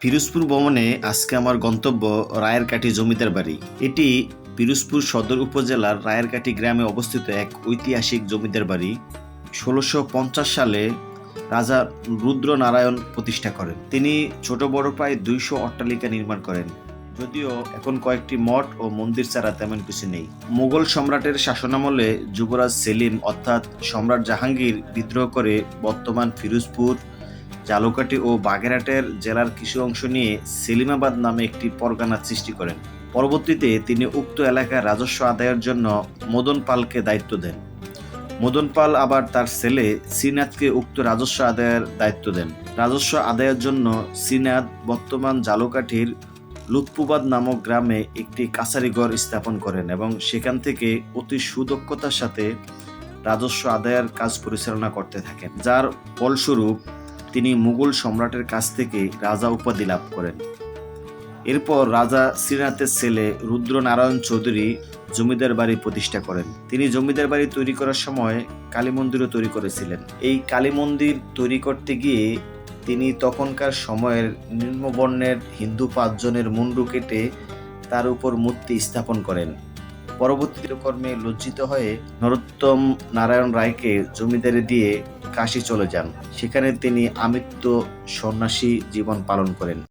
পিরোজপুর ভ্রমণে আজকে আমার গন্তব্য রায়েরকাঠি জমিদার বাড়ি। এটি পিরোজপুর সদর উপজেলার রায়েরকাঠি গ্রামে অবস্থিত এক ঐতিহাসিক জমিদার বাড়ি। ১৬৫০ সালে রাজা রুদ্রনারায়ণ প্রতিষ্ঠা করেন। তিনি ছোট বড় প্রায় ২০০ অট্টালিকা নির্মাণ করেন, যদিও এখন কয়েকটি মঠ ও মন্দির ছাড়া তেমন কিছু নেই। মুঘল সম্রাটের শাসনামলে যুবরাজ সেলিম অর্থাৎ সম্রাট জাহাঙ্গীর বিদ্রোহ করে বর্তমান ফিরোজপুর, ঝালকাঠি ও বাগেরহাটের জেলার কিছু অংশ নিয়ে সেলিমাবাদ নামে একটি পরগনা সৃষ্টি করেন। পরবর্তীতে তিনি উক্ত এলাকার রাজস্ব আদায়ের জন্য মদন পালকে দায়িত্ব দেন। মদন পাল আবার তার ছেলে শ্রীনাথকে উক্ত রাজস্ব আদায়ের দায়িত্ব দেন। রাজস্ব আদায়ের জন্য শ্রীনাথ বর্তমান ঝালকাঠির লুৎফুবাদ নামক গ্রামে একটি কাছারিঘর স্থাপন করেন এবং সেখান থেকে অতি সুদক্ষতার সাথে রাজস্ব আদায়ের কাজ পরিচালনা করতে থাকেন, যার ফলস্বরূপ তিনি মুঘল সম্রাটের কাছ থেকে রাজা উপাধি লাভ করেন। এরপর রাজা শ্রীনাথের ছেলে রুদ্রনারায়ণ চৌধুরী জমিদার বাড়ি প্রতিষ্ঠা করেন। তিনি জমিদার বাড়ি তৈরি করার সময় কালী মন্দিরও তৈরি করেছিলেন। এই কালী মন্দির তৈরি করতে গিয়ে তিনি তখনকার সময়ের নিম্নবর্ণের হিন্দু ৫ জনের মুন্ডু কেটে তার উপর মূর্তি স্থাপন করেন। পরবর্তী কর্মে লজ্জিত হয়ে নরোত্তম নারায়ণ রায়কে জমিদারি দিয়ে কাশী চলে যান। সেখানে তিনি আমৃত্যু সন্ন্যাসী জীবন পালন করেন।